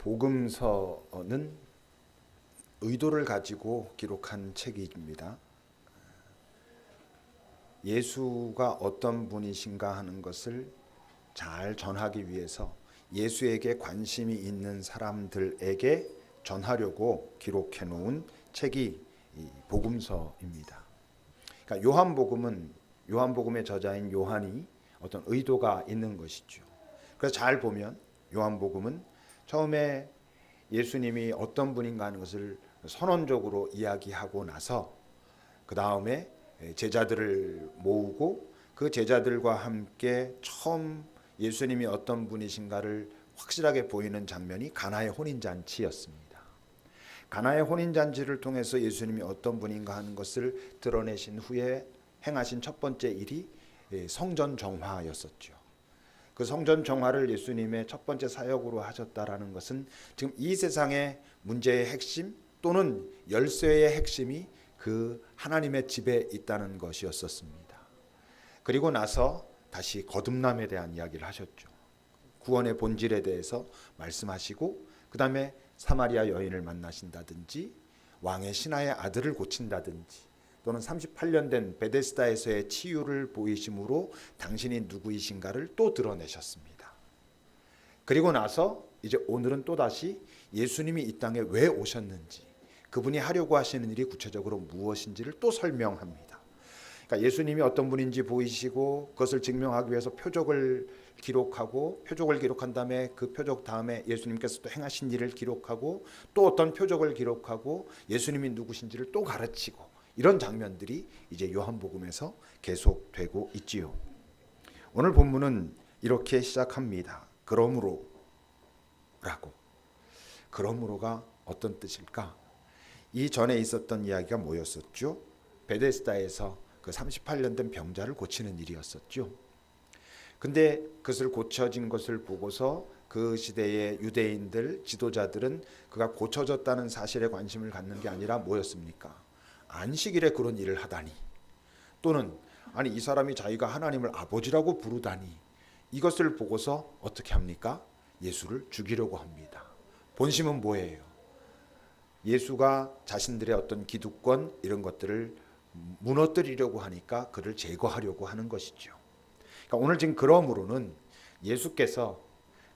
복음서는 의도를 가지고 기록한 책입니다. 예수가 어떤 분이신가 하는 것을 잘 전하기 위해서 예수에게 관심이 있는 사람들에게 전하려고 기록해 놓은 책이 이 복음서입니다. 그러니까 요한복음의 저자인 요한이 어떤 의도가 있는 것이죠. 그래서 잘 보면 요한복음은 처음에 예수님이 어떤 분인가 하는 것을 선언적으로 이야기하고 나서 그 다음에 제자들을 모으고 그 제자들과 함께 처음 예수님이 어떤 분이신가를 확실하게 보이는 장면이 가나의 혼인잔치였습니다. 가나의 혼인잔치를 통해서 예수님이 어떤 분인가 하는 것을 드러내신 후에 행하신 첫 번째 일이 성전 정화였었죠. 그 성전 정화를 예수님의 첫 번째 사역으로 하셨다라는 것은 지금 이 세상의 문제의 핵심 또는 열쇠의 핵심이 그 하나님의 집에 있다는 것이었었습니다. 그리고 나서 다시 거듭남에 대한 이야기를 하셨죠. 구원의 본질에 대해서 말씀하시고 그 다음에 사마리아 여인을 만나신다든지 왕의 신하의 아들을 고친다든지 또는 38년 된 베데스다에서의 치유를 보이심으로 당신이 누구이신가를 또 드러내셨습니다. 그리고 나서 이제 오늘은 또다시 예수님이 이 땅에 왜 오셨는지 그분이 하려고 하시는 일이 구체적으로 무엇인지를 또 설명합니다. 그러니까 예수님이 어떤 분인지 보이시고 그것을 증명하기 위해서 표적을 기록한 다음에 그 표적 다음에 예수님께서 또 행하신 일을 기록하고 또 어떤 표적을 기록하고 예수님이 누구신지를 또 가르치고 이런 장면들이 이제 요한복음에서 계속되고 있지요. 오늘 본문은 이렇게 시작합니다. 그러므로라고. 그러므로가 어떤 뜻일까? 이 전에 있었던 이야기가 뭐였었죠? 베데스다에서 그 38년 된 병자를 고치는 일이었었죠. 근데 그것을 고쳐진 것을 보고서 그 시대의 유대인들 지도자들은 그가 고쳐졌다는 사실에 관심을 갖는 게 아니라 뭐였습니까? 안식일에 그런 일을 하다니, 또는 아니 이 사람이 자기가 하나님을 아버지라고 부르다니, 이것을 보고서 어떻게 합니까? 예수를 죽이려고 합니다. 본심은 뭐예요? 예수가 자신들의 어떤 기득권 이런 것들을 무너뜨리려고 하니까 그를 제거하려고 하는 것이죠. 그러니까 오늘 지금 그러므로는 예수께서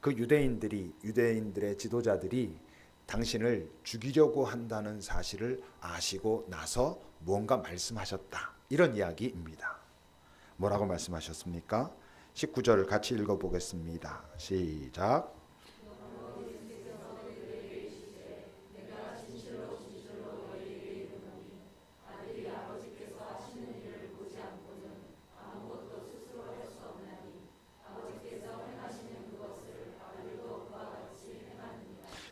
그 유대인들의 지도자들이 당신을 죽이려고 한다는 사실을 아시고 나서 무언가 말씀하셨다, 이런 이야기입니다. 뭐라고 말씀하셨습니까? 19절 같이 읽어보겠습니다. 시작.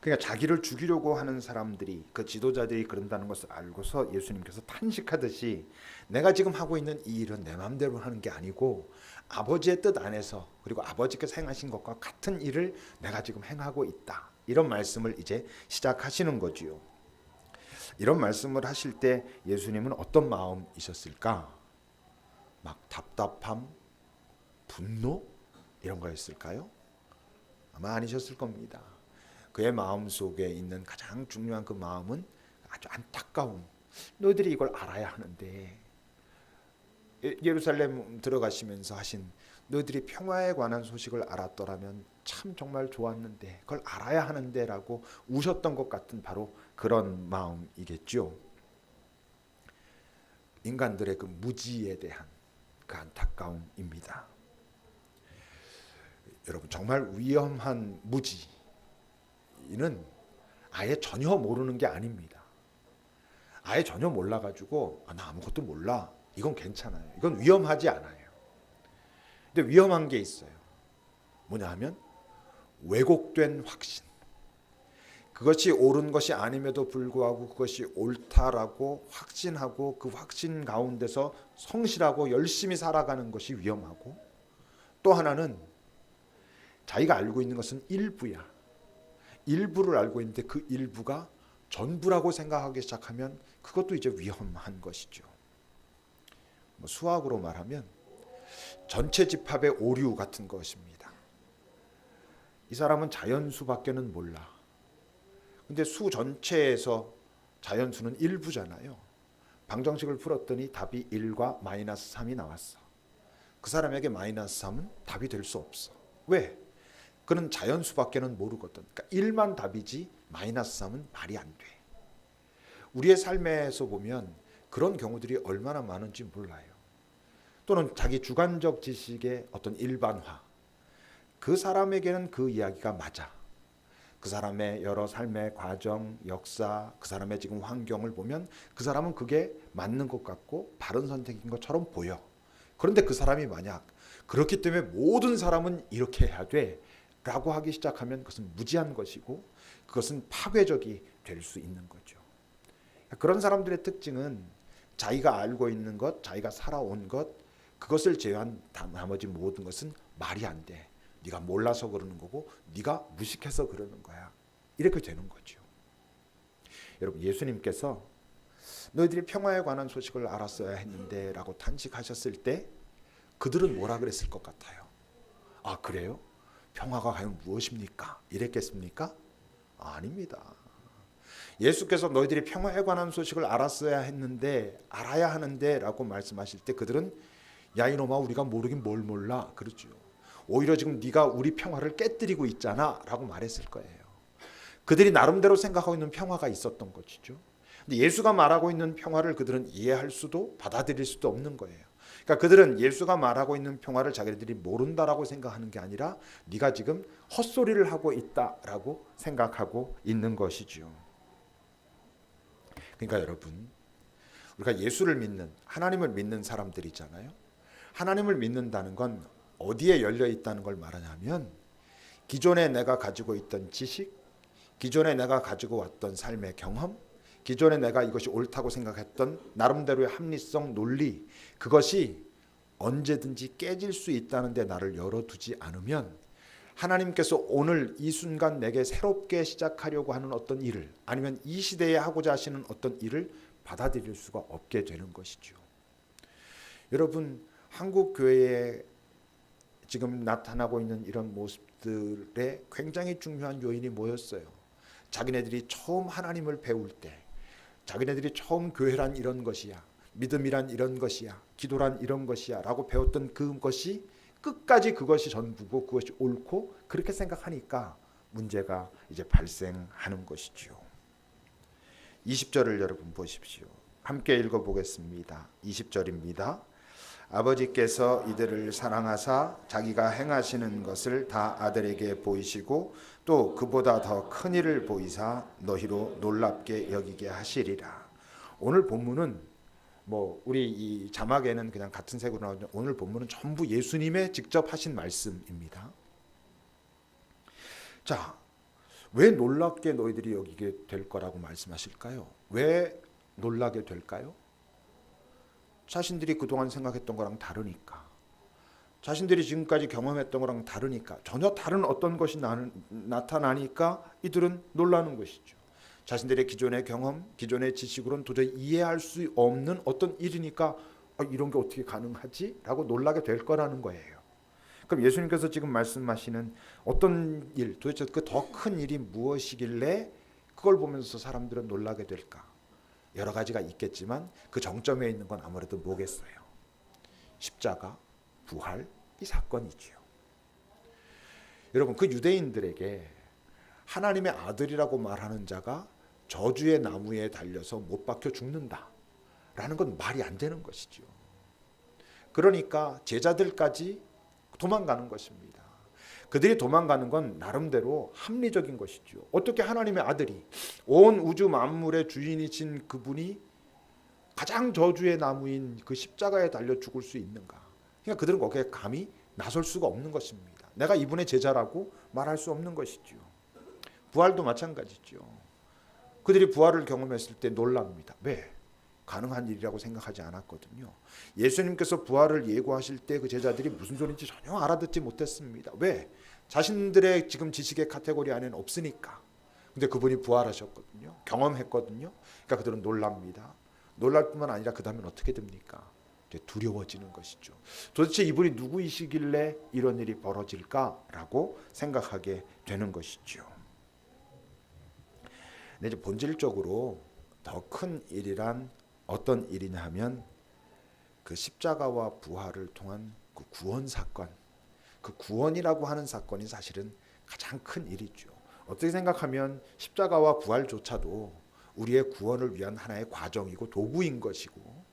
그러니까 자기를 죽이려고 하는 사람들이, 그 지도자들이 그런다는 것을 알고서 예수님께서 탄식하듯이 내가 지금 하고 있는 이 일은 내 마음대로 하는 게 아니고 아버지의 뜻 안에서, 그리고 아버지께서 행하신 것과 같은 일을 내가 지금 행하고 있다, 이런 말씀을 이제 시작하시는 거지요. 이런 말씀을 하실 때 예수님은 어떤 마음이셨을까? 막 답답함, 분노 이런 거였을까요? 아마 아니셨을 겁니다. 그의 마음 속에 있는 가장 중요한 그 마음은 아주 안타까움. 너희들이 이걸 알아야 하는데, 예루살렘 들어가시면서 하신 너희들이 평화에 관한 소식을 알았더라면 참 정말 좋았는데 그걸 알아야 하는데 라고 우셨던 것 같은 바로 그런 마음이겠죠. 인간들의 그 무지에 대한 그 안타까움입니다. 여러분, 정말 위험한 무지 이는 아예 전혀 모르는 게 아닙니다. 아예 전혀 몰라가지고 나 아무것도 몰라, 이건 괜찮아요, 이건 위험하지 않아요. 근데 위험한 게 있어요. 뭐냐 하면 왜곡된 확신. 그것이 옳은 것이 아님에도 불구하고 그것이 옳다라고 확신하고 그 확신 가운데서 성실하고 열심히 살아가는 것이 위험하고, 또 하나는 자기가 알고 있는 것은 일부야. 일부를 알고 있는데 그 일부가 전부라고 생각하기 시작하면 그것도 이제 위험한 것이죠. 수학으로 말하면 전체 집합의 오류 같은 것입니다. 이 사람은 자연수밖에는 몰라. 근데 수 전체에서 자연수는 일부잖아요. 방정식을 풀었더니 답이 1과 마이너스 3이 나왔어. 그 사람에게 마이너스 3은 답이 될 수 없어. 왜? 그는 자연수밖에는 모르거든. 그러니까 1만 답이지 마이너스 3은 말이 안 돼. 우리의 삶에서 보면 그런 경우들이 얼마나 많은지 몰라요. 또는 자기 주관적 지식의 어떤 일반화. 그 사람에게는 그 이야기가 맞아. 그 사람의 여러 삶의 과정, 역사, 그 사람의 지금 환경을 보면 그 사람은 그게 맞는 것 같고 바른 선택인 것처럼 보여. 그런데 그 사람이 만약 그렇기 때문에 모든 사람은 이렇게 해야 돼 라고 하기 시작하면 그것은 무지한 것이고 그것은 파괴적이 될 수 있는 거죠. 그런 사람들의 특징은 자기가 알고 있는 것, 자기가 살아온 것, 그것을 제외한 나머지 모든 것은 말이 안 돼. 네가 몰라서 그러는 거고 네가 무식해서 그러는 거야. 이렇게 되는 거죠. 여러분, 예수님께서 너희들이 평화에 관한 소식을 알았어야 했는데 라고 탄식하셨을 때 그들은 뭐라 그랬을 것 같아요? 아, 그래요? 평화가 과연 무엇입니까? 이랬겠습니까? 아닙니다. 예수께서 너희들이 평화에 관한 소식을 알았어야 했는데 알아야 하는데 라고 말씀하실 때 그들은 야 이놈아 우리가 모르긴 뭘 몰라 그러죠. 오히려 지금 네가 우리 평화를 깨뜨리고 있잖아 라고 말했을 거예요. 그들이 나름대로 생각하고 있는 평화가 있었던 것이죠. 근데 예수가 말하고 있는 평화를 그들은 이해할 수도 받아들일 수도 없는 거예요. 그러니까 그들은 예수가 말하고 있는 평화를 자기들이 모른다라고 생각하는 게 아니라 네가 지금 헛소리를 하고 있다라고 생각하고 있는 것이죠. 그러니까 여러분, 우리가 예수를 믿는, 하나님을 믿는 사람들이잖아요. 하나님을 믿는다는 건 어디에 열려 있다는 걸 말하냐면 기존에 내가 가지고 있던 지식, 기존에 내가 가지고 왔던 삶의 경험, 기존에 내가 이것이 옳다고 생각했던 나름대로의 합리성, 논리, 그것이 언제든지 깨질 수 있다는 데 나를 열어두지 않으면 하나님께서 오늘 이 순간 내게 새롭게 시작하려고 하는 어떤 일을 아니면 이 시대에 하고자 하시는 어떤 일을 받아들일 수가 없게 되는 것이죠. 여러분, 한국 교회에 지금 나타나고 있는 이런 모습들에 굉장히 중요한 요인이 뭐였어요? 자기네들이 처음 하나님을 배울 때, 자기네들이 처음 교회란 이런 것이야, 믿음이란 이런 것이야, 기도란 이런 것이야 라고 배웠던 그것이 끝까지 그것이 전부고 그것이 옳고 그렇게 생각하니까 문제가 이제 발생하는 것이죠. 20절을 여러분 보십시오. 함께 읽어보겠습니다. 20절입니다. 아버지께서 이들을 사랑하사 자기가 행하시는 것을 다 아들에게 보이시고 또 그보다 더 큰 일을 보이사 너희로 놀랍게 여기게 하시리라. 오늘 본문은 우리 이 자막에는 그냥 같은 색으로 나오는데 오늘 본문은 전부 예수님의 직접 하신 말씀입니다. 자, 왜 놀랍게 너희들이 여기게 될 거라고 말씀하실까요? 왜 놀라게 될까요? 자신들이 그동안 생각했던 거랑 다르니까, 자신들이 지금까지 경험했던 거랑 다르니까, 전혀 다른 어떤 것이 나타나니까 이들은 놀라는 것이죠. 자신들의 기존의 경험, 기존의 지식으로는 도저히 이해할 수 없는 어떤 일이니까 이런 게 어떻게 가능하지? 라고 놀라게 될 거라는 거예요. 그럼 예수님께서 지금 말씀하시는 어떤 일, 도대체 그 더 큰 일이 무엇이길래 그걸 보면서 사람들은 놀라게 될까? 여러 가지가 있겠지만 그 정점에 있는 건 아무래도 뭐겠어요? 십자가, 부활, 이 사건이지요. 여러분, 그 유대인들에게 하나님의 아들이라고 말하는 자가 저주의 나무에 달려서 못 박혀 죽는다라는 건 말이 안 되는 것이죠. 그러니까 제자들까지 도망가는 것입니다. 그들이 도망가는 건 나름대로 합리적인 것이죠. 어떻게 하나님의 아들이 온 우주 만물의 주인이신 그분이 가장 저주의 나무인 그 십자가에 달려 죽을 수 있는가? 그러니까 그들은 거기에 감히 나설 수가 없는 것입니다. 내가 이분의 제자라고 말할 수 없는 것이죠. 부활도 마찬가지죠. 그들이 부활을 경험했을 때 놀랍니다. 왜? 가능한 일이라고 생각하지 않았거든요. 예수님께서 부활을 예고하실 때 그 제자들이 무슨 소리인지 전혀 알아듣지 못했습니다. 왜? 자신들의 지금 지식의 카테고리 안에는 없으니까. 근데 그분이 부활하셨거든요. 경험했거든요. 그러니까 그들은 놀랍니다. 놀랄 뿐만 아니라 그 다음엔 어떻게 됩니까? 이제 두려워지는 것이죠. 도대체 이분이 누구이시길래 이런 일이 벌어질까라고 생각하게 되는 것이죠. 근데 이제 본질적으로 더 큰 일이란 어떤 일이냐 하면 그 십자가와 부활을 통한 그 구원 사건, 그 구원이라고 하는 사건이 사실은 가장 큰 일이죠. 어떻게 생각하면 십자가와 부활조차도 우리의 구원을 위한 하나의 과정이고 도구인 것이고,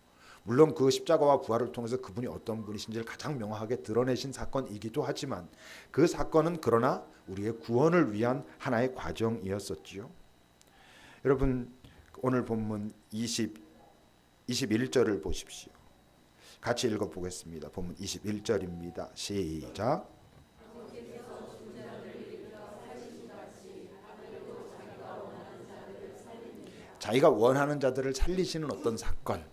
물론 그 십자가와 부활을 통해서 그분이 어떤 분이신지를 가장 명확하게 드러내신 사건이기도 하지만 그 사건은 그러나 우리의 구원을 위한 하나의 과정이었었지요. 여러분 오늘 본문 21절을 보십시오. 같이 읽어보겠습니다. 본문 21절입니다. 시작. 자기가 원하는 자들을 살리시는 어떤 사건.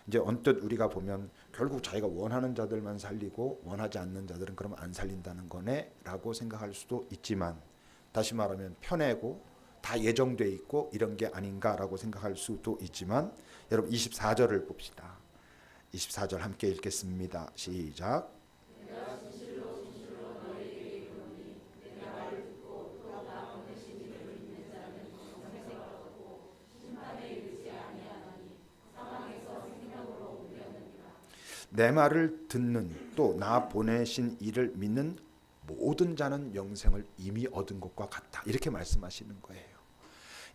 이제 언뜻 우리가 보면 결국 자기가 원하는 자들만 살리고 원하지 않는 자들은 그러면 안 살린다는 거네 라고 생각할 수도 있지만, 다시 말하면 편해고 다 예정돼 있고 이런 게 아닌가라고 생각할 수도 있지만, 여러분 24절을 봅시다. 24절 함께 읽겠습니다. 시작. 내 말을 듣는 또 나 보내신 이를 믿는 모든 자는 영생을 이미 얻은 것과 같다. 이렇게 말씀하시는 거예요.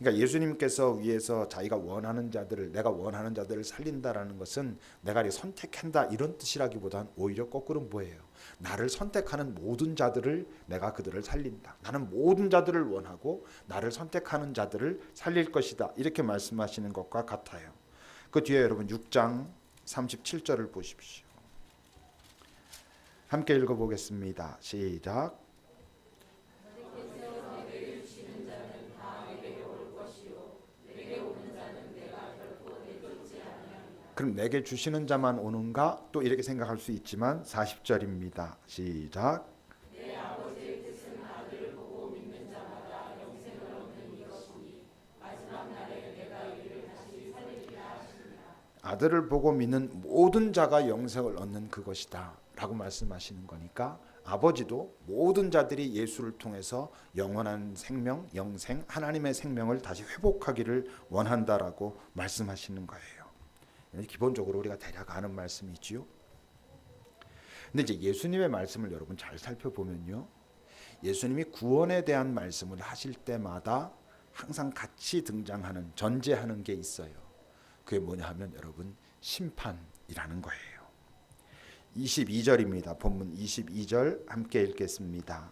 그러니까 예수님께서 위에서 자기가 원하는 자들을, 내가 원하는 자들을 살린다라는 것은 내가 선택한다 이런 뜻이라기보단 오히려 거꾸로 뭐예요? 나를 선택하는 모든 자들을 내가 그들을 살린다. 나는 모든 자들을 원하고 나를 선택하는 자들을 살릴 것이다. 이렇게 말씀하시는 것과 같아요. 그 뒤에 여러분 6장 37절을 보십시오. 함께 읽어보겠습니다. 시작. 그럼 내게 주시는 자만 오는가? 또 이렇게 생각할 수 있지만 40절입니다. 시작. 아들을 보고 믿는 모든 자가 영생을 얻는 그것이다 라고 말씀하시는 거니까, 아버지도 모든 자들이 예수를 통해서 영원한 생명, 영생, 하나님의 생명을 다시 회복하기를 원한다라고 말씀하시는 거예요. 기본적으로 우리가 대략 아는 말씀이지요. 근데 이제 예수님의 말씀을 여러분 잘 살펴보면요, 예수님이 구원에 대한 말씀을 하실 때마다 항상 같이 등장하는, 전제하는 게 있어요. 그게 뭐냐 하면 여러분 심판이라는 거예요. 22절입니다. 본문 22절 함께 읽겠습니다.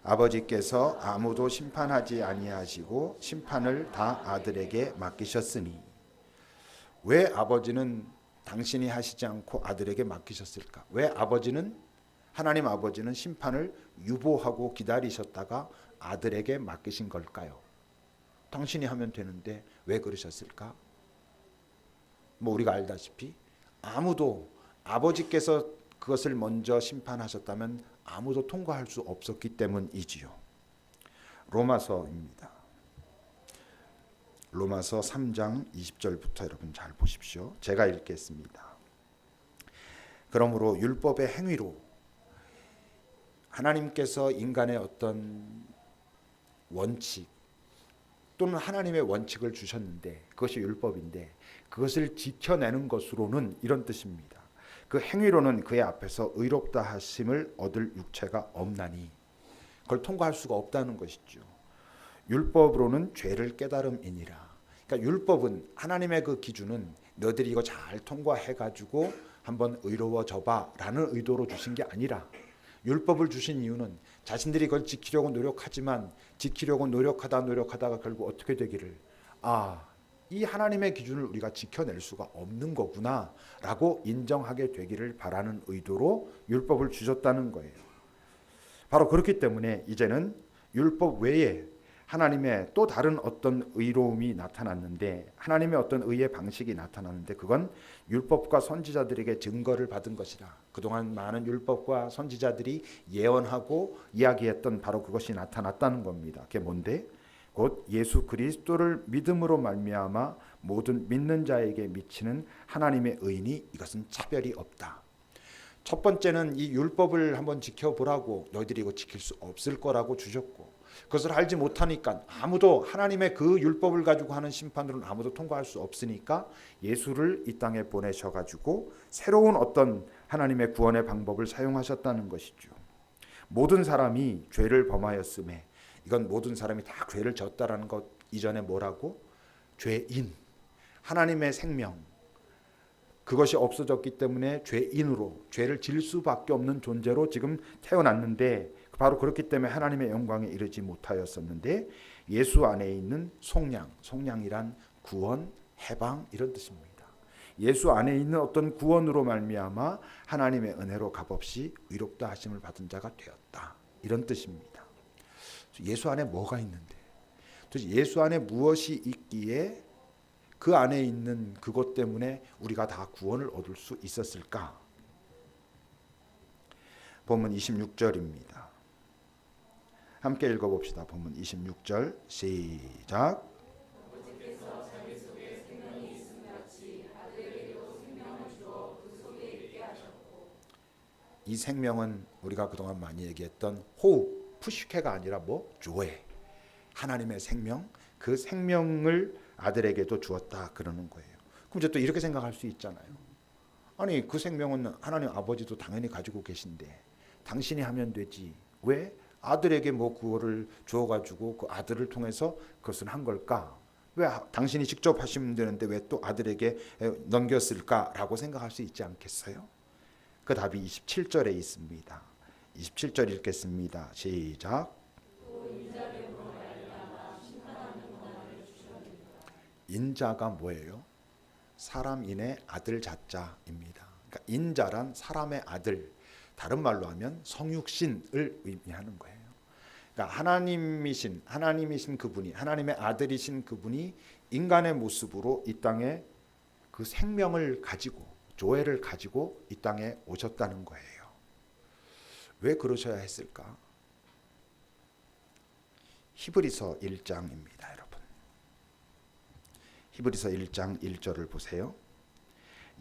아버지께서 아무도 심판하지 아니하시고 심판을 다 아들에게 맡기셨으니. 왜 아버지는 당신이 하시지 않고 아들에게 맡기셨을까? 왜 하나님 아버지는 심판을 유보하고 기다리셨다가 아들에게 맡기신 걸까요? 당신이 하면 되는데 왜 그러셨을까? 우리가 알다시피 아무도, 아버지께서 그것을 먼저 심판하셨다면 아무도 통과할 수 없었기 때문이지요. 로마서입니다. 로마서 3장 20절부터 여러분 잘 보십시오. 제가 읽겠습니다. 그러므로 율법의 행위로 하나님께서 인간의 어떤 원칙 또는 하나님의 원칙을 주셨는데, 그것이 율법인데 그것을 지켜내는 것으로는 이런 뜻입니다. 그 행위로는 그의 앞에서 의롭다 하심을 얻을 육체가 없나니, 그걸 통과할 수가 없다는 것이죠. 율법으로는 죄를 깨달음이니라. 그러니까 율법은, 하나님의 그 기준은 너희들이 이거 잘 통과해가지고 한번 의로워져봐 라는 의도로 주신 게 아니라, 율법을 주신 이유는 자신들이 그걸 지키려고 노력하지만 지키려고 노력하다가 결국 어떻게 되기를, 이 하나님의 기준을 우리가 지켜낼 수가 없는 거구나 라고 인정하게 되기를 바라는 의도로 율법을 주셨다는 거예요. 바로 그렇기 때문에 이제는 율법 외에 하나님의 또 다른 어떤 의로움이 나타났는데, 하나님의 어떤 의의 방식이 나타났는데, 그건 율법과 선지자들에게 증거를 받은 것이라. 그동안 많은 율법과 선지자들이 예언하고 이야기했던 바로 그것이 나타났다는 겁니다. 그게 뭔데? 곧 예수 그리스도를 믿음으로 말미암아 모든 믿는 자에게 미치는 하나님의 의니 이것은 차별이 없다. 첫 번째는 이 율법을 한번 지켜보라고, 너희들이 이거 지킬 수 없을 거라고 주셨고, 그것을 알지 못하니까 아무도 하나님의 그 율법을 가지고 하는 심판으로는 아무도 통과할 수 없으니까 예수를 이 땅에 보내셔가지고 새로운 어떤 하나님의 구원의 방법을 사용하셨다는 것이죠. 모든 사람이 죄를 범하였음에, 이건 모든 사람이 다 죄를 졌다라는 것 이전에 뭐라고? 죄인, 하나님의 생명, 그것이 없어졌기 때문에 죄인으로 죄를 질 수밖에 없는 존재로 지금 태어났는데, 바로 그렇기 때문에 하나님의 영광에 이르지 못하였었는데, 예수 안에 있는 속량, 속량이란 구원, 해방 이런 뜻입니다. 예수 안에 있는 어떤 구원으로 말미암아 하나님의 은혜로 값없이 의롭다 하심을 받은 자가 되었다, 이런 뜻입니다. 예수 안에 뭐가 있는데, 도대체 예수 안에 무엇이 있기에 그 안에 있는 그것 때문에 우리가 다 구원을 얻을 수 있었을까? 본문 26절입니다. 함께 읽어봅시다. 본문 26절 시작. 이 생명은 우리가 그동안 많이 얘기했던 호흡, 푸시케가 아니라 조에, 하나님의 생명, 그 생명을 아들에게도 주었다 그러는 거예요. 그럼 이제 또 이렇게 생각할 수 있잖아요. 아니 그 생명은 하나님 아버지도 당연히 가지고 계신데 당신이 하면 되지, 왜 아들에게 그거를 주어가지고 그 아들을 통해서 그것을 한 걸까? 왜 당신이 직접 하시면 되는데 왜 또 아들에게 넘겼을까라고 생각할 수 있지 않겠어요? 그 답이 27절에 있습니다. 27절 읽겠습니다. 시작. 인자가 뭐예요? 사람인의 아들 자자입니다. 그러니까 인자란 사람의 아들, 다른 말로 하면 성육신을 의미하는 거예요. 그러니까 하나님이신 그분이, 하나님의 아들이신 그분이 인간의 모습으로 이 땅에 그 생명을 가지고, 조회를 가지고 이 땅에 오셨다는 거예요. 왜 그러셔야 했을까? 히브리서 1장입니다, 여러분. 히브리서 1장 1절을 보세요.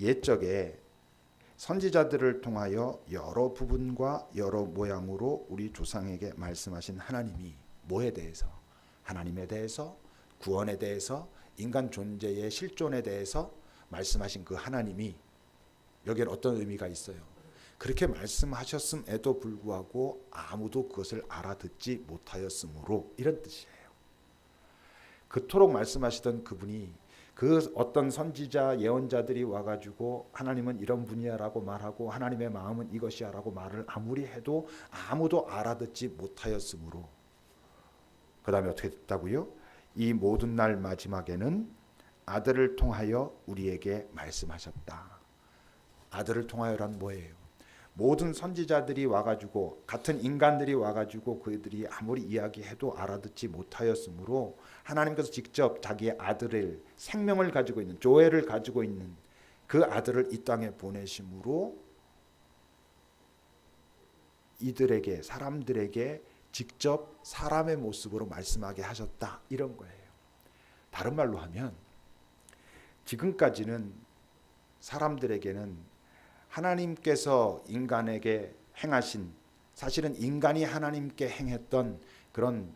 옛적에 선지자들을 통하여 여러 부분과 여러 모양으로 우리 조상에게 말씀하신 하나님이 뭐에 대해서? 하나님에 대해서, 구원에 대해서, 인간 존재의 실존에 대해서 말씀하신 그 하나님이, 여기엔 어떤 의미가 있어요? 그렇게 말씀하셨음에도 불구하고 아무도 그것을 알아듣지 못하였으므로, 이런 뜻이에요. 그토록 말씀하시던 그분이 그 어떤 선지자 예언자들이 와가지고 하나님은 이런 분이야라고 말하고 하나님의 마음은 이것이야라고 말을 아무리 해도 아무도 알아듣지 못하였으므로, 그 다음에 어떻게 됐다고요? 이 모든 날 마지막에는 아들을 통하여 우리에게 말씀하셨다. 아들을 통하여란 뭐예요? 모든 선지자들이 와가지고, 같은 인간들이 와가지고 그들이 아무리 이야기해도 알아듣지 못하였으므로 하나님께서 직접 자기의 아들을, 생명을 가지고 있는, 조회를 가지고 있는 그 아들을 이 땅에 보내심으로 이들에게, 사람들에게 직접 사람의 모습으로 말씀하게 하셨다, 이런 거예요. 다른 말로 하면 지금까지는 사람들에게는 하나님께서 인간에게 행하신, 사실은 인간이 하나님께 행했던 그런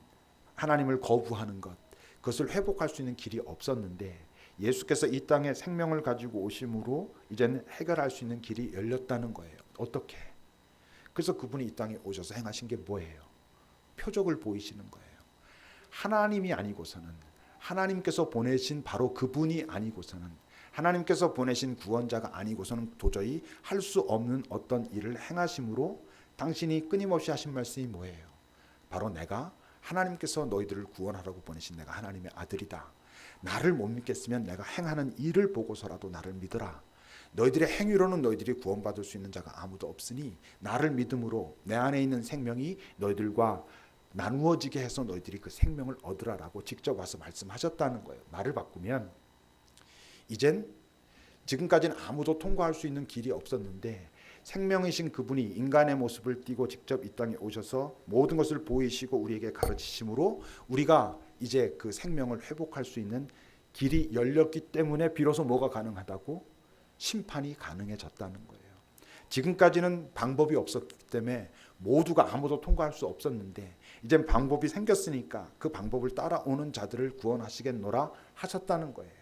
하나님을 거부하는 것, 그것을 회복할 수 있는 길이 없었는데 예수께서 이 땅에 생명을 가지고 오심으로 이제는 해결할 수 있는 길이 열렸다는 거예요. 어떻게? 그래서 그분이 이 땅에 오셔서 행하신 게 뭐예요? 표적을 보이시는 거예요. 하나님이 아니고서는, 하나님께서 보내신 바로 그분이 아니고서는, 하나님께서 보내신 구원자가 아니고서는 도저히 할 수 없는 어떤 일을 행하심으로 당신이 끊임없이 하신 말씀이 뭐예요? 바로 내가, 하나님께서 너희들을 구원하라고 보내신 내가 하나님의 아들이다. 나를 못 믿겠으면 내가 행하는 일을 보고서라도 나를 믿으라. 너희들의 행위로는 너희들이 구원받을 수 있는 자가 아무도 없으니 나를 믿음으로 내 안에 있는 생명이 너희들과 나누어지게 해서 너희들이 그 생명을 얻으라라고 직접 와서 말씀하셨다는 거예요. 말을 바꾸면 이젠 지금까지는 아무도 통과할 수 있는 길이 없었는데 생명이신 그분이 인간의 모습을 띠고 직접 이 땅에 오셔서 모든 것을 보이시고 우리에게 가르치심으로 우리가 이제 그 생명을 회복할 수 있는 길이 열렸기 때문에 비로소 뭐가 가능하다고? 심판이 가능해졌다는 거예요. 지금까지는 방법이 없었기 때문에 모두가 아무도 통과할 수 없었는데 이젠 방법이 생겼으니까 그 방법을 따라오는 자들을 구원하시겠노라 하셨다는 거예요.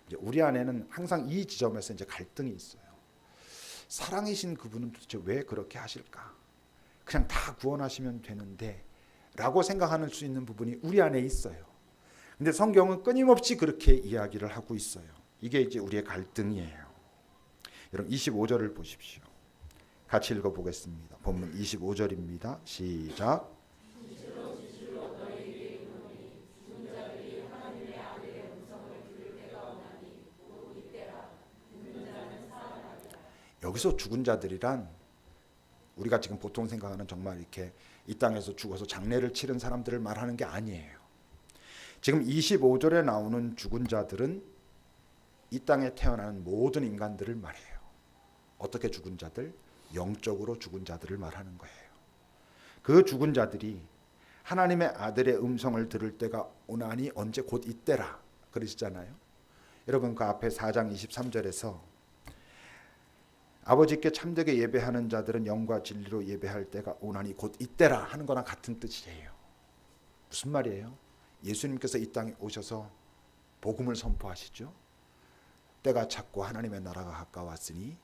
이제 우리 안에는 항상 이 지점에서 이제 갈등이 있어요. 사랑이신 그분은 도대체 왜 그렇게 하실까? 그냥 다 구원하시면 되는데 라고 생각할 수 있는 부분이 우리 안에 있어요. 근데 성경은 끊임없이 그렇게 이야기를 하고 있어요. 이게 이제 우리의 갈등이에요. 여러분 25절을 보십시오. 같이 읽어보겠습니다. 본문 25절입니다. 시작. 여기서 죽은 자들이란 우리가 지금 보통 생각하는 정말 이렇게 이 땅에서 죽어서 장례를 치른 사람들을 말하는 게 아니에요. 지금 25절에 나오는 죽은 자들은 이 땅에 태어나는 모든 인간들을 말해요. 어떻게 죽은 자들? 영적으로 죽은 자들을 말하는 거예요. 그 죽은 자들이 하나님의 아들의 음성을 들을 때가 오나니 언제 곧 이때라 그러시잖아요. 여러분 그 앞에 4장 23절에서 아버지께 참되게 예배하는 자들은 영과 진리로 예배할 때가 오나니 곧 이때라 하는 거랑 같은 뜻이에요. 무슨 말이에요? 예수님께서 이 땅에 오셔서 복음을 선포하시죠. 때가 찼고 하나님의 나라가 가까웠으니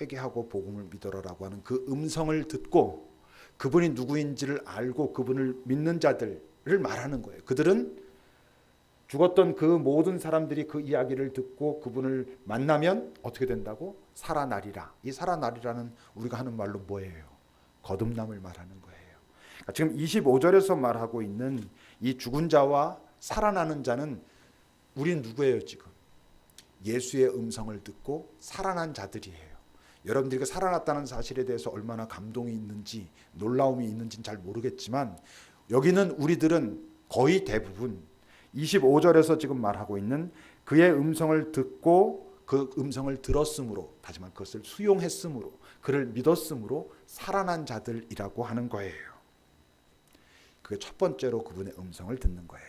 회개하고 복음을 믿어라라고 하는 그 음성을 듣고 그분이 누구인지를 알고 그분을 믿는 자들을 말하는 거예요. 그들은 죽었던 그 모든 사람들이 그 이야기를 듣고 그분을 만나면 어떻게 된다고? 살아나리라. 이 살아나리라는 우리가 하는 말로 뭐예요? 거듭남을 말하는 거예요. 그러니까 지금 25절에서 말하고 있는 이 죽은 자와 살아나는 자는 우린 누구예요 지금? 예수의 음성을 듣고 살아난 자들이에요. 여러분들이 그 살아났다는 사실에 대해서 얼마나 감동이 있는지 놀라움이 있는지는 잘 모르겠지만 여기는 우리들은 거의 대부분 25절에서 지금 말하고 있는 그의 음성을 듣고 그 음성을 들었으므로 다시 말해 그것을 수용했으므로 그를 믿었으므로 살아난 자들이라고 하는 거예요. 그게 첫 번째로 그분의 음성을 듣는 거예요.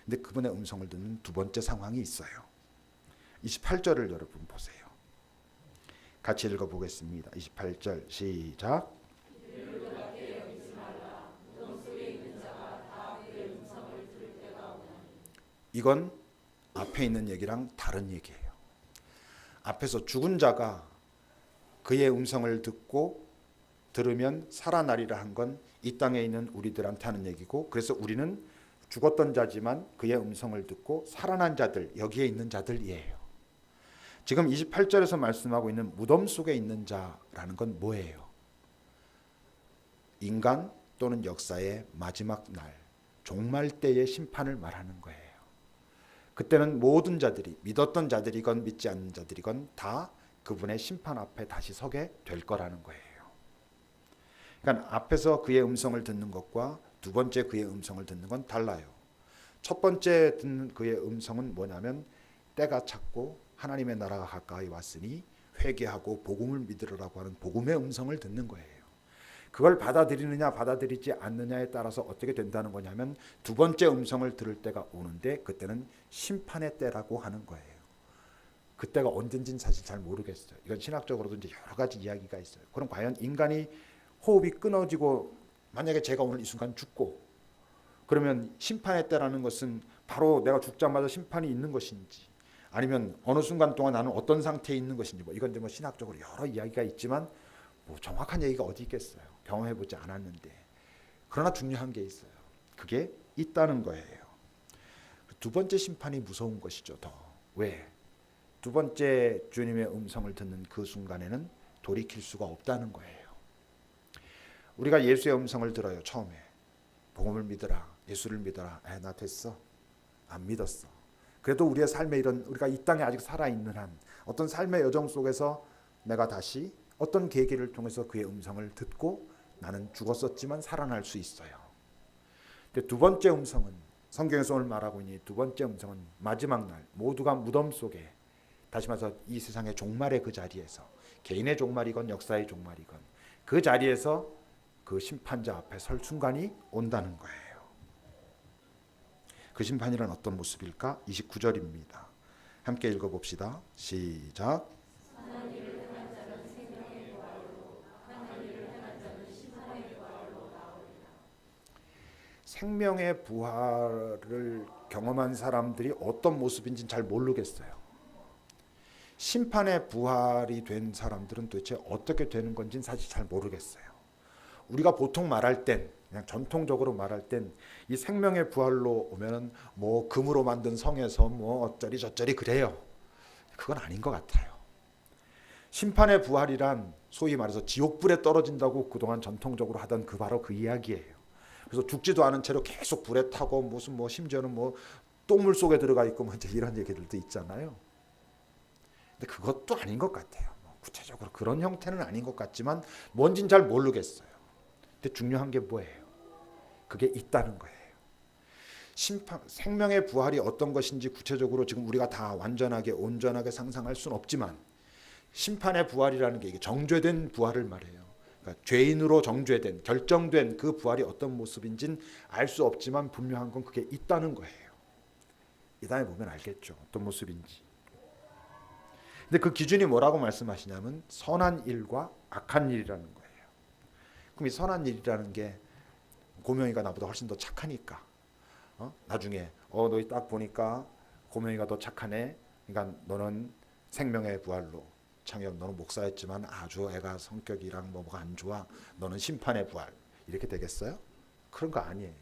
근데 그분의 음성을 듣는 두 번째 상황이 있어요. 28절을 여러분 보세요. 같이 읽어보겠습니다. 28절 시작. 이건 앞에 있는 얘기랑 다른 얘기예요. 앞에서 죽은 자가 그의 음성을 듣고 들으면 살아나리라 한 건 이 땅에 있는 우리들한테 하는 얘기고 그래서 우리는 죽었던 자지만 그의 음성을 듣고 살아난 자들 여기에 있는 자들이에요. 지금 28절에서 말씀하고 있는 무덤 속에 있는 자라는 건 뭐예요? 인간 또는 역사의 마지막 날 종말 때의 심판을 말하는 거예요. 그때는 모든 자들이 믿었던 자들이건 믿지 않는 자들이건 다 그분의 심판 앞에 다시 서게 될 거라는 거예요. 그러니까 앞에서 그의 음성을 듣는 것과 두 번째 그의 음성을 듣는 건 달라요. 첫 번째 듣는 그의 음성은 뭐냐면 때가 찼고 하나님의 나라가 가까이 왔으니 회개하고 복음을 믿으라고 하는 복음의 음성을 듣는 거예요. 그걸 받아들이느냐 받아들이지 않느냐에 따라서 어떻게 된다는 거냐면 두 번째 음성을 들을 때가 오는데 그때는 심판의 때라고 하는 거예요. 그때가 언젠지는 사실 잘 모르겠어요. 이건 신학적으로도 이제 여러 가지 이야기가 있어요. 그럼 과연 인간이 호흡이 끊어지고 만약에 제가 오늘 이 순간 죽고 그러면 심판의 때라는 것은 바로 내가 죽자마자 심판이 있는 것인지 아니면 어느 순간 동안 나는 어떤 상태에 있는 것인지 이건 이제 신학적으로 여러 이야기가 있지만 정확한 얘기가 어디 있겠어요. 경험해보지 않았는데 그러나 중요한 게 있어요. 그게 있다는 거예요. 두 번째 심판이 무서운 것이죠. 더 왜? 두 번째 주님의 음성을 듣는 그 순간에는 돌이킬 수가 없다는 거예요. 우리가 예수의 음성을 들어요. 처음에 복음을 믿어라, 예수를 믿어라. 나 됐어, 안 믿었어. 그래도 우리의 삶에 이런 우리가 이 땅에 아직 살아있는 한 어떤 삶의 여정 속에서 내가 다시 어떤 계기를 통해서 그의 음성을 듣고 나는 죽었었지만 살아날 수 있어요. 근데 두 번째 음성은 성경에서 오늘 말하고 있는 두 번째 음성은 마지막 날 모두가 무덤 속에 다시 말해서 이 세상의 종말의 그 자리에서 개인의 종말이건 역사의 종말이건 그 자리에서 그 심판자 앞에 설 순간이 온다는 거예요. 그 심판이란 어떤 모습일까? 29절입니다. 함께 읽어봅시다. 시작. 하나님을 생명의 부활을 경험한 사람들이 어떤 모습인지는 잘 모르겠어요. 심판의 부활이 된 사람들은 도대체 어떻게 되는 건지는 사실 잘 모르겠어요. 우리가 보통 말할 땐, 그냥 전통적으로 말할 땐 이 생명의 부활로 오면은 뭐 금으로 만든 성에서 뭐 어쩌리 저쩌리 그래요. 그건 아닌 것 같아요. 심판의 부활이란 소위 말해서 지옥불에 떨어진다고 그동안 전통적으로 하던 바로 그 이야기예요. 그래서 죽지도 않은 채로 계속 불에 타고 무슨 뭐 심지어는 뭐 똥물 속에 들어가 있고 뭐 이제 이런 얘기들도 있잖아요. 근데 그것도 아닌 것 같아요. 구체적으로 그런 형태는 아닌 것 같지만 뭔진 잘 모르겠어요. 근데 중요한 게 뭐예요? 그게 있다는 거예요. 생명의 부활이 어떤 것인지 구체적으로 지금 우리가 다 완전하게 온전하게 상상할 수는 없지만 심판의 부활이라는 게 이게 정죄된 부활을 말해요. 그러니까 죄인으로 정죄된 결정된 그 부활이 어떤 모습인지는 알 수 없지만 분명한 건 그게 있다는 거예요. 이 다음에 보면 알겠죠. 어떤 모습인지. 근데 그 기준이 뭐라고 말씀하시냐면 선한 일과 악한 일이라는 거예요. 그럼 이 선한 일이라는 게 고명이가 나보다 훨씬 더 착하니까 나중에 너희 딱 보니까 고명이가 더 착하네. 그러니까 너는 생명의 부활로 창엽 너는 목사였지만 아주 애가 성격이랑 뭐가 안 좋아. 너는 심판의 부활 이렇게 되겠어요? 그런 거 아니에요.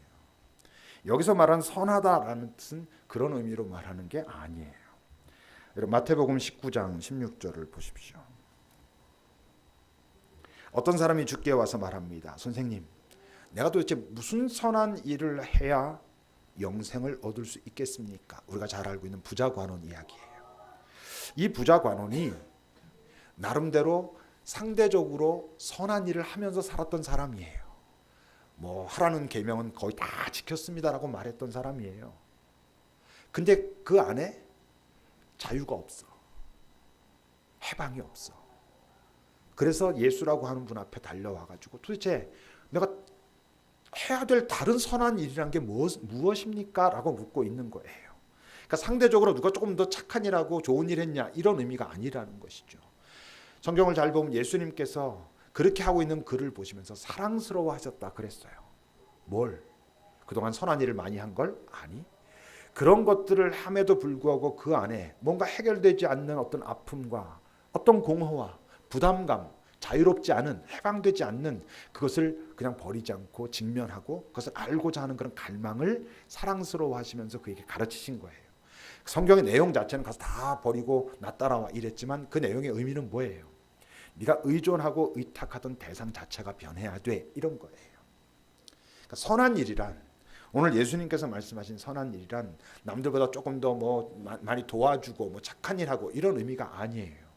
여기서 말하는 선하다라는 뜻은 그런 의미로 말하는 게 아니에요. 마태복음 19장 16절을 보십시오. 어떤 사람이 주께 와서 말합니다. 선생님, 내가 도대체 무슨 선한 일을 해야 영생을 얻을 수 있겠습니까? 우리가 잘 알고 있는 부자 관원 이야기예요. 이 부자 관원이 나름대로 상대적으로 선한 일을 하면서 살았던 사람이에요. 뭐 하라는 계명은 거의 다 지켰습니다라고 말했던 사람이에요. 근데 그 안에 자유가 없어. 해방이 없어. 그래서 예수라고 하는 분 앞에 달려와가지고 도대체 내가 해야 될 다른 선한 일이란 게 무엇입니까? 라고 묻고 있는 거예요. 그러니까 상대적으로 누가 조금 더 착한 일하고 좋은 일 했냐 이런 의미가 아니라는 것이죠. 성경을 잘 보면 예수님께서 그렇게 하고 있는 그를 보시면서 사랑스러워하셨다 그랬어요. 뭘? 그동안 선한 일을 많이 한 걸? 아니. 그런 것들을 함에도 불구하고 그 안에 뭔가 해결되지 않는 어떤 아픔과 어떤 공허와 부담감, 자유롭지 않은, 해방되지 않는 그것을 그냥 버리지 않고 직면하고 그것을 알고자 하는 그런 갈망을 사랑스러워하시면서 그에게 가르치신 거예요. 성경의 내용 자체는 가서 다 버리고 나 따라와 이랬지만 그 내용의 의미는 뭐예요? 네가 의존하고 의탁하던 대상 자체가 변해야 돼 이런 거예요. 그러니까 선한 일이란 오늘 예수님께서 말씀하신 선한 일이란 남들보다 조금 더 뭐 많이 도와주고 뭐 착한 일하고 이런 의미가 아니에요.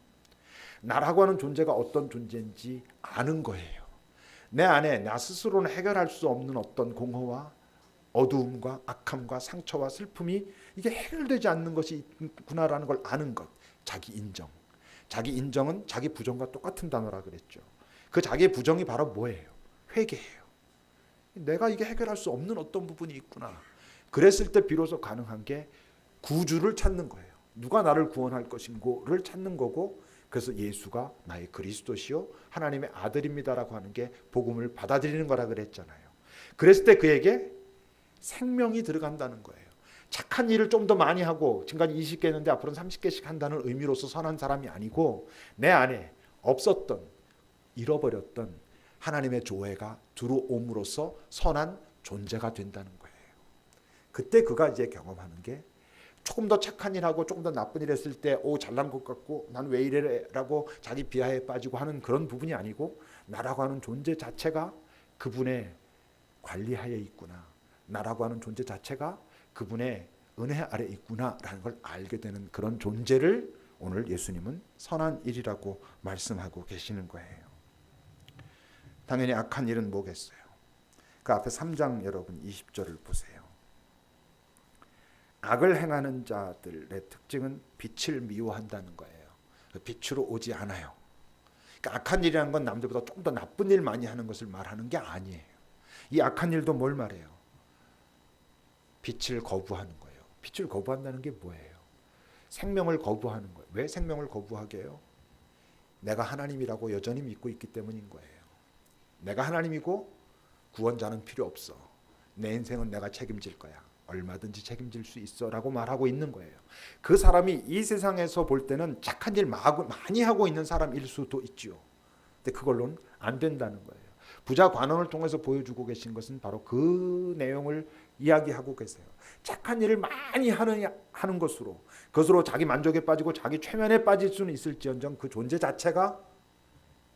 나라고 하는 존재가 어떤 존재인지 아는 거예요. 내 안에 나 스스로는 해결할 수 없는 어떤 공허와 어두움과 악함과 상처와 슬픔이 이게 해결되지 않는 것이 있구나라는 걸 아는 것. 자기 인정. 자기 인정은 자기 부정과 똑같은 단어라 그랬죠. 그 자기 부정이 바로 뭐예요? 회개예요. 내가 이게 해결할 수 없는 어떤 부분이 있구나. 그랬을 때 비로소 가능한 게 구주를 찾는 거예요. 누가 나를 구원할 것인고를 찾는 거고 그래서 예수가 나의 그리스도시요 하나님의 아들입니다라고 하는 게 복음을 받아들이는 거라 그랬잖아요. 그랬을 때 그에게 생명이 들어간다는 거예요. 착한 일을 좀 더 많이 하고 지금까지 20개 했는데 앞으로는 30개씩 한다는 의미로서 선한 사람이 아니고 내 안에 없었던 잃어버렸던 하나님의 조회가 들어옴으로써 선한 존재가 된다는 거예요. 그때 그가 이제 경험하는 게 조금 더 착한 일하고 조금 더 나쁜 일 했을 때 잘난 것 같고 난 왜 이래라고 자기 비하에 빠지고 하는 그런 부분이 아니고 나라고 하는 존재 자체가 그분의 관리하에 있구나. 나라고 하는 존재 자체가 그분의 은혜 아래 있구나라는 걸 알게 되는 그런 존재를 오늘 예수님은 선한 일이라고 말씀하고 계시는 거예요. 당연히 악한 일은 뭐겠어요? 그 앞에 3장 여러분 20절을 보세요. 악을 행하는 자들의 특징은 빛을 미워한다는 거예요. 빛으로 오지 않아요. 그러니까 악한 일이라는 건 남들보다 좀 더 나쁜 일 많이 하는 것을 말하는 게 아니에요. 이 악한 일도 뭘 말해요? 빛을 거부하는 거예요. 빛을 거부한다는 게 뭐예요? 생명을 거부하는 거예요. 왜 생명을 거부하게 해요? 내가 하나님이라고 여전히 믿고 있기 때문인 거예요. 내가 하나님이고 구원자는 필요 없어. 내 인생은 내가 책임질 거야. 얼마든지 책임질 수 있어 라고 말하고 있는 거예요. 그 사람이 이 세상에서 볼 때는 착한 일 많이 하고 있는 사람일 수도 있지요. 근데 그걸로는 안 된다는 거예요. 부자 관원을 통해서 보여주고 계신 것은 바로 그 내용을 이야기하고 계세요. 착한 일을 많이 하는 것으로, 그것으로 자기 만족에 빠지고 자기 최면에 빠질 수는 있을지언정 그 존재 자체가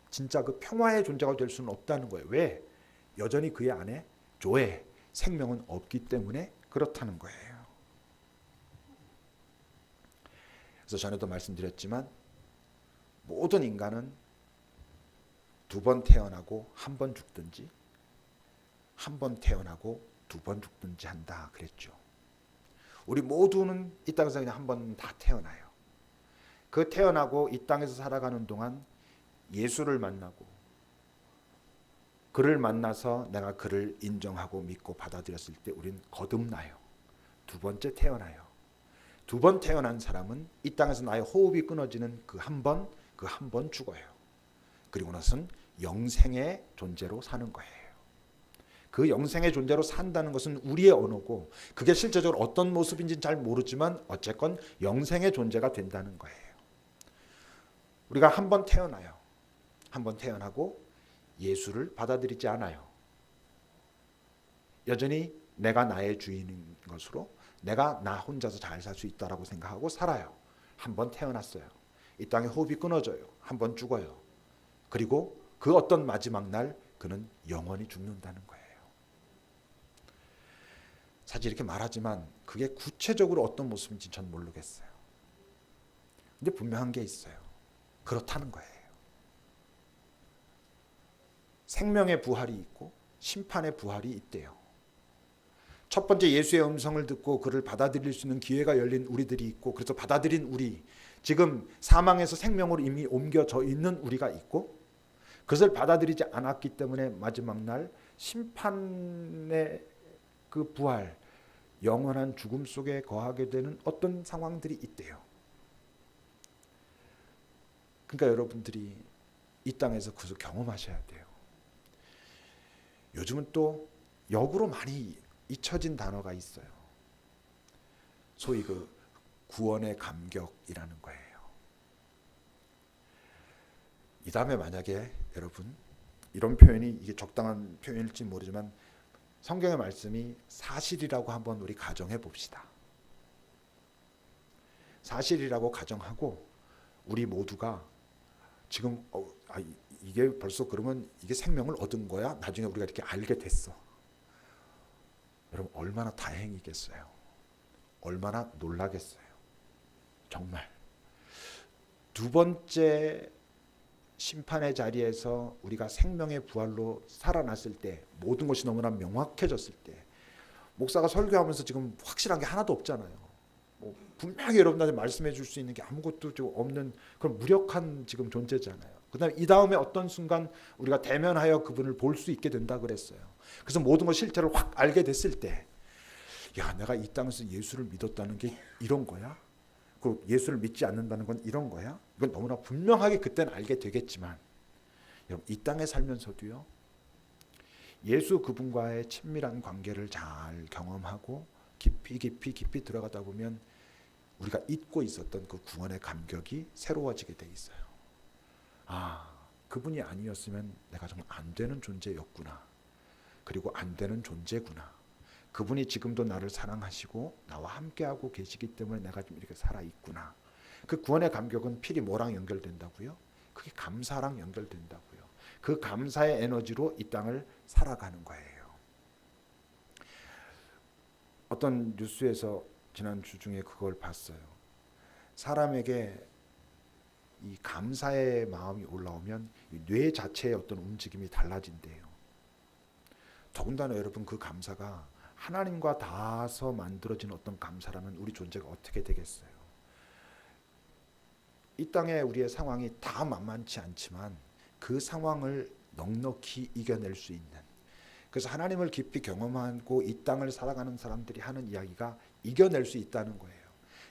진짜 그 평화의 존재가 될 수는 없다는 거예요. 왜? 여전히 그의 안에 조회, 생명은 없기 때문에 그렇다는 거예요. 그래서 전에도 말씀드렸지만 모든 인간은 두 번 태어나고 한 번 죽든지 한 번 태어나고 두 번 죽든지 한다 그랬죠. 우리 모두는 이 땅에서 그냥 한 번 다 태어나요. 그 태어나고 이 땅에서 살아가는 동안 예수를 만나고 그를 만나서 내가 그를 인정하고 믿고 받아들였을 때 우린 거듭나요. 두 번째 태어나요. 두 번 태어난 사람은 이 땅에서 나의 호흡이 끊어지는 그 한 번 죽어요. 그리고 나서는 영생의 존재로 사는 거예요. 그 영생의 존재로 산다는 것은 우리의 언어고 그게 실제적으로 어떤 모습인지는 잘 모르지만 어쨌건 영생의 존재가 된다는 거예요. 우리가 한 번 태어나요. 한 번 태어나고 예수를 받아들이지 않아요. 여전히 내가 나의 주인인 것으로 내가 나 혼자서 잘 살 수 있다라고 생각하고 살아요. 한 번 태어났어요. 이 땅에 호흡이 끊어져요. 한 번 죽어요. 그리고 그 어떤 마지막 날 그는 영원히 죽는다는 거예요. 사실 이렇게 말하지만 그게 구체적으로 어떤 모습인지 전 모르겠어요. 근데 분명한 게 있어요. 그렇다는 거예요. 생명의 부활이 있고 심판의 부활이 있대요. 첫 번째 예수의 음성을 듣고 그를 받아들일 수 있는 기회가 열린 우리들이 있고 그래서 받아들인 우리, 지금 사망에서 생명으로 이미 옮겨져 있는 우리가 있고 그것을 받아들이지 않았기 때문에 마지막 날 심판의 그 부활, 영원한 죽음 속에 거하게 되는 어떤 상황들이 있대요. 그러니까 여러분들이 이 땅에서 그것을 경험하셔야 돼요. 요즘은 또 역으로 많이 잊혀진 단어가 있어요. 소위 그 구원의 감격이라는 거예요. 이 다음에 만약에 여러분 이런 표현이 이게 적당한 표현일지 모르지만 성경의 말씀이 사실이라고 한번 우리 가정해 봅시다. 사실이라고 가정하고 우리 모두가 지금 이게 벌써 그러면 이게 생명을 얻은 거야? 나중에 우리가 이렇게 알게 됐어. 여러분 얼마나 다행이겠어요. 얼마나 놀라겠어요. 정말 두 번째 심판의 자리에서 우리가 생명의 부활로 살아났을 때 모든 것이 너무나 명확해졌을 때 목사가 설교하면서 지금 확실한 게 하나도 없잖아요. 분명히 여러분들한테 말씀해 줄 수 있는 게 아무것도 없는 그런 무력한 지금 존재잖아요. 그다음에 이 다음에 어떤 순간 우리가 대면하여 그분을 볼 수 있게 된다 그랬어요. 그래서 모든 것 실체를 확 알게 됐을 때, 야, 내가 이 땅에서 예수를 믿었다는 게 이런 거야? 그 예수를 믿지 않는다는 건 이런 거야? 이건 너무나 분명하게 그때는 알게 되겠지만, 여러분 이 땅에 살면서도요, 예수 그분과의 친밀한 관계를 잘 경험하고 깊이 들어가다 보면 우리가 잊고 있었던 그 구원의 감격이 새로워지게 돼 있어요. 아, 그분이 아니었으면 내가 정말 안 되는 존재였구나. 그리고 안 되는 존재구나. 그분이 지금도 나를 사랑하시고 나와 함께하고 계시기 때문에 내가 좀 이렇게 살아있구나. 그 구원의 감격은 필히 뭐랑 연결된다고요? 그게 감사랑 연결된다고요. 그 감사의 에너지로 이 땅을 살아가는 거예요. 어떤 뉴스에서 지난주 중에 그걸 봤어요. 사람에게 이 감사의 마음이 올라오면 뇌 자체의 어떤 움직임이 달라진대요. 더군다나 여러분 그 감사가 하나님과 닿아서 만들어진 어떤 감사라면 우리 존재가 어떻게 되겠어요? 이 땅에 우리의 상황이 다 만만치 않지만 그 상황을 넉넉히 이겨낼 수 있는, 그래서 하나님을 깊이 경험하고 이 땅을 살아가는 사람들이 하는 이야기가 이겨낼 수 있다는 거예요.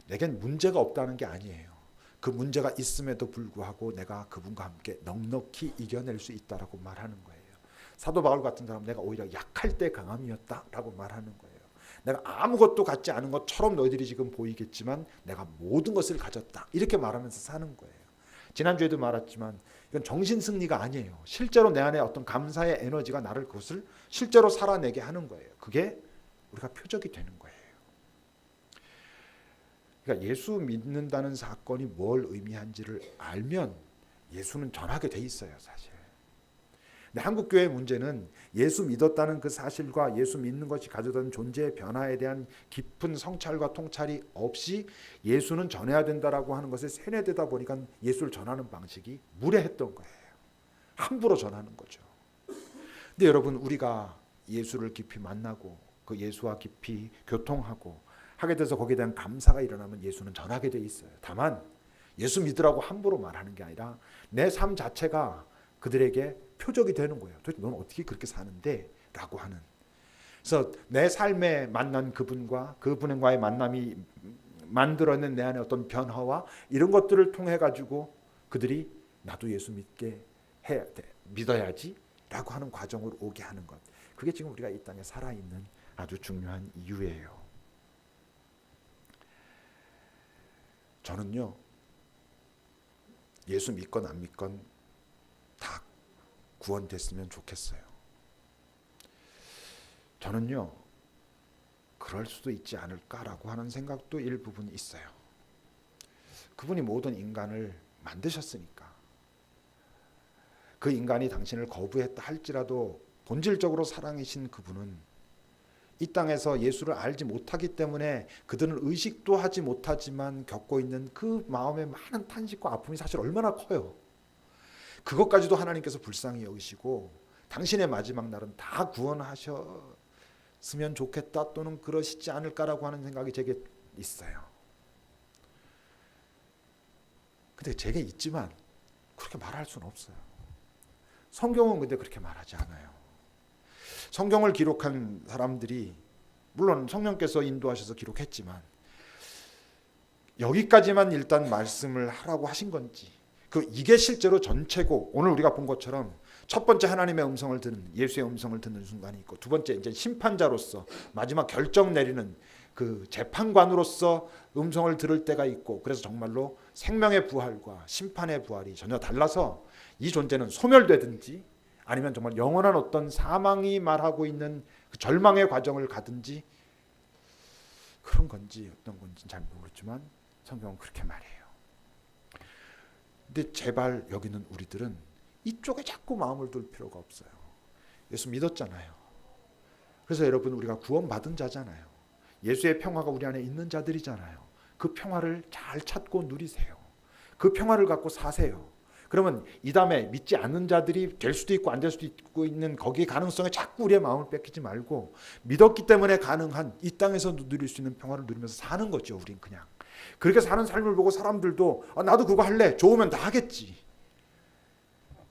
내겐 문제가 없다는 게 아니에요. 그 문제가 있음에도 불구하고 내가 그분과 함께 넉넉히 이겨낼 수 있다라고 말하는 거예요. 사도 바울 같은 사람 내가 오히려 약할 때 강함이었다라고 말하는 거예요. 내가 아무것도 갖지 않은 것처럼 너희들이 지금 보이겠지만 내가 모든 것을 가졌다 이렇게 말하면서 사는 거예요. 지난주에도 말했지만 이건 정신 승리가 아니에요. 실제로 내 안에 어떤 감사의 에너지가 나를 그것을 실제로 살아내게 하는 거예요. 그게 우리가 표적이 되는 거예요. 그러니까 예수 믿는다는 사건이 뭘 의미한지를 알면 예수는 전하게 돼 있어요, 사실. 근데 한국 교회의 문제는 예수 믿었다는 그 사실과 예수 믿는 것이 가져다는 존재의 변화에 대한 깊은 성찰과 통찰이 없이 예수는 전해야 된다라고 하는 것에 세뇌되다 보니까 예수를 전하는 방식이 무례했던 거예요. 함부로 전하는 거죠. 근데 여러분, 우리가 예수를 깊이 만나고 그 예수와 깊이 교통하고 하게 돼서 거기에 대한 감사가 일어나면 예수는 전하게 돼 있어요. 다만 예수 믿으라고 함부로 말하는 게 아니라 내 삶 자체가 그들에게 표적이 되는 거예요. 도대체 너는 어떻게 그렇게 사는데? 라고 하는. 그래서 내 삶에 만난 그분과 그분과의 만남이 만들어낸 내 안에 어떤 변화와 이런 것들을 통해 가지고 그들이 나도 예수 믿게 해야 돼, 믿어야지 라고 하는 과정으로 오게 하는 것. 그게 지금 우리가 이 땅에 살아있는 아주 중요한 이유예요. 저는요, 예수 믿건 안 믿건 다 구원됐으면 좋겠어요. 저는요, 그럴 수도 있지 않을까라고 하는 생각도 일부분 있어요. 그분이 모든 인간을 만드셨으니까 그 인간이 당신을 거부했다 할지라도 본질적으로 사랑이신 그분은 이 땅에서 예수를 알지 못하기 때문에 그들은 의식도 하지 못하지만 겪고 있는 그 마음의 많은 탄식과 아픔이 사실 얼마나 커요. 그것까지도 하나님께서 불쌍히 여기시고 당신의 마지막 날은 다 구원하셨으면 좋겠다 또는 그러시지 않을까라고 하는 생각이 제게 있어요. 근데 제게 있지만 그렇게 말할 수는 없어요. 성경은 근데 그렇게 말하지 않아요. 성경을 기록한 사람들이 물론 성령께서 인도하셔서 기록했지만 여기까지만 일단 말씀을 하라고 하신 건지 이게 실제로 전체고 오늘 우리가 본 것처럼 첫 번째 하나님의 음성을 듣는 예수의 음성을 듣는 순간이 있고 두 번째 이제 심판자로서 마지막 결정 내리는 그 재판관으로서 음성을 들을 때가 있고 그래서 정말로 생명의 부활과 심판의 부활이 전혀 달라서 이 존재는 소멸되든지 아니면 정말 영원한 어떤 사망이 말하고 있는 그 절망의 과정을 가든지 그런 건지 어떤 건지는 잘 모르지만 성경은 그렇게 말해요. 근데 제발 여기 있는 우리들은 이쪽에 자꾸 마음을 둘 필요가 없어요. 예수 믿었잖아요. 그래서 여러분 우리가 구원받은 자잖아요. 예수의 평화가 우리 안에 있는 자들이잖아요. 그 평화를 잘 찾고 누리세요. 그 평화를 갖고 사세요. 그러면 이 다음에 믿지 않는 자들이 될 수도 있고 안 될 수도 있고 있는 거기에 가능성에 자꾸 우리의 마음을 뺏기지 말고 믿었기 때문에 가능한 이 땅에서 누릴 수 있는 평화를 누리면서 사는 거죠. 우린 그냥 그렇게 사는 삶을 보고 사람들도 나도 그거 할래 좋으면 다 하겠지.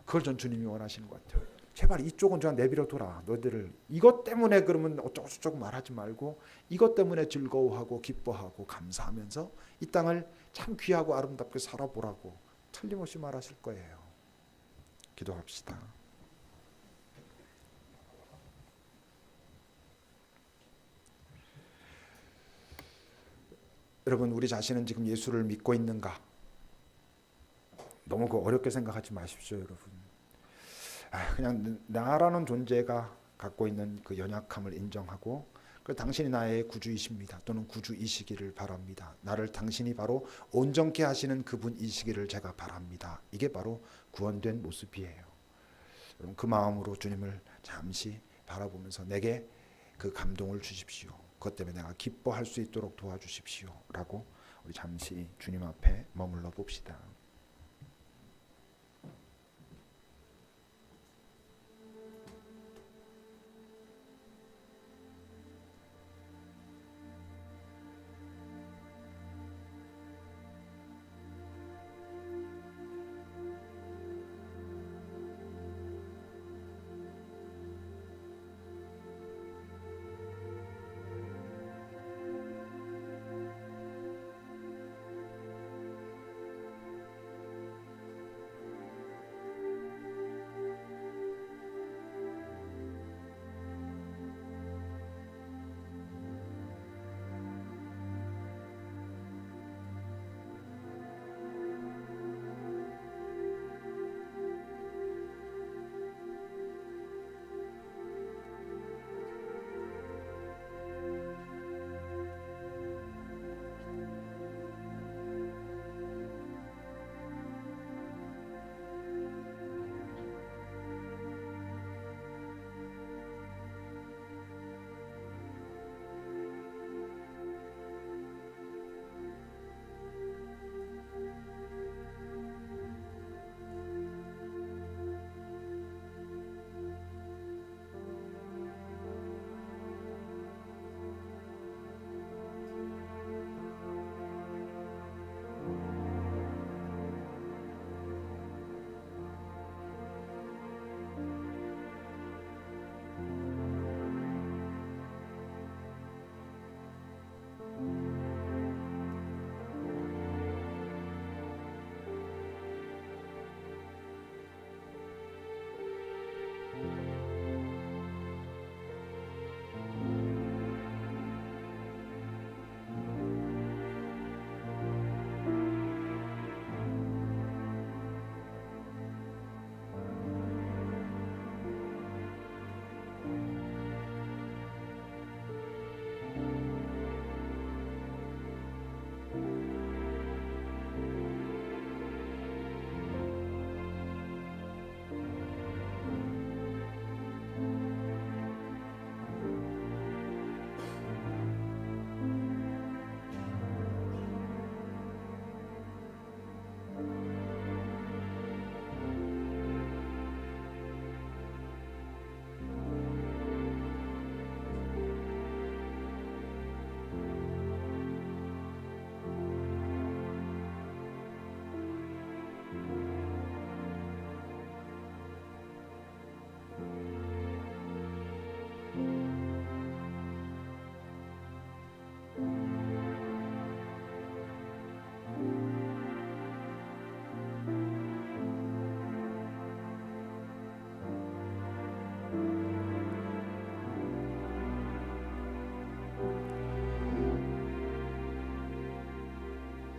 그걸 전 주님이 원하시는 것 같아요. 제발 이쪽은 좀 내버려 둬라. 너희들을 이것 때문에 그러면 어쩌고 저쩌고 말하지 말고 이것 때문에 즐거워하고 기뻐하고 감사하면서 이 땅을 참 귀하고 아름답게 살아보라고 틀림없이 말하실 거예요. 기도합시다. 여러분 우리 자신은 지금 예수를 믿고 있는가? 너무 어렵게 생각하지 마십시오, 여러분. 그냥 나라는 존재가 갖고 있는 그 연약함을 인정하고 당신이 나의 구주이십니다. 또는 구주이시기를 바랍니다. 나를 당신이 바로 온전케 하시는 그분이시기를 제가 바랍니다. 이게 바로 구원된 모습이에요. 여러분 그 마음으로 주님을 잠시 바라보면서 내게 그 감동을 주십시오. 그것 때문에 내가 기뻐할 수 있도록 도와주십시오. 라고 우리 잠시 주님 앞에 머물러 봅시다.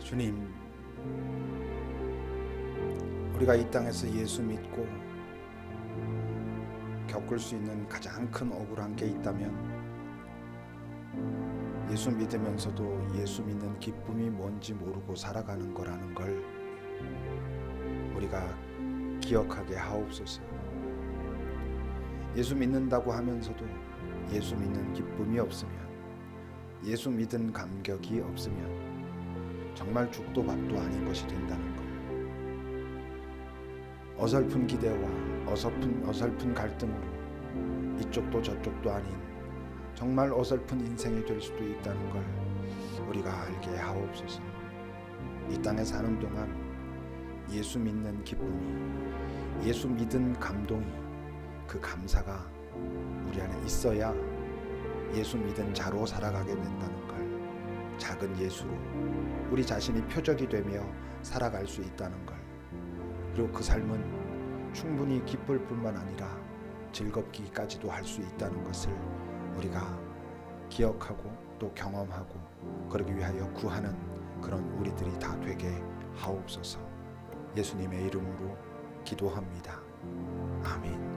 주님, 우리가 이 땅에서 예수 믿고 겪을 수 있는 가장 큰 억울한 게 있다면 예수 믿으면서도 예수 믿는 기쁨이 뭔지 모르고 살아가는 거라는 걸 우리가 기억하게 하옵소서. 예수 믿는다고 하면서도 예수 믿는 기쁨이 없으면, 예수 믿은 감격이 없으면 정말 죽도 밥도 아닌 것이 된다는 걸, 어설픈 기대와 어설픈 갈등으로 이쪽도 저쪽도 아닌 정말 어설픈 인생이 될 수도 있다는 걸 우리가 알게 하옵소서. 이 땅에 사는 동안 예수 믿는 기쁨이, 예수 믿은 감동이, 그 감사가 우리 안에 있어야 예수 믿은 자로 살아가게 된다는 걸, 작은 예수로 우리 자신이 표적이 되며 살아갈 수 있다는 걸, 그리고 그 삶은 충분히 기쁠 뿐만 아니라 즐겁기까지도 할 수 있다는 것을 우리가 기억하고 또 경험하고 그러기 위하여 구하는 그런 우리들이 다 되게 하옵소서. 예수님의 이름으로 기도합니다. 아멘.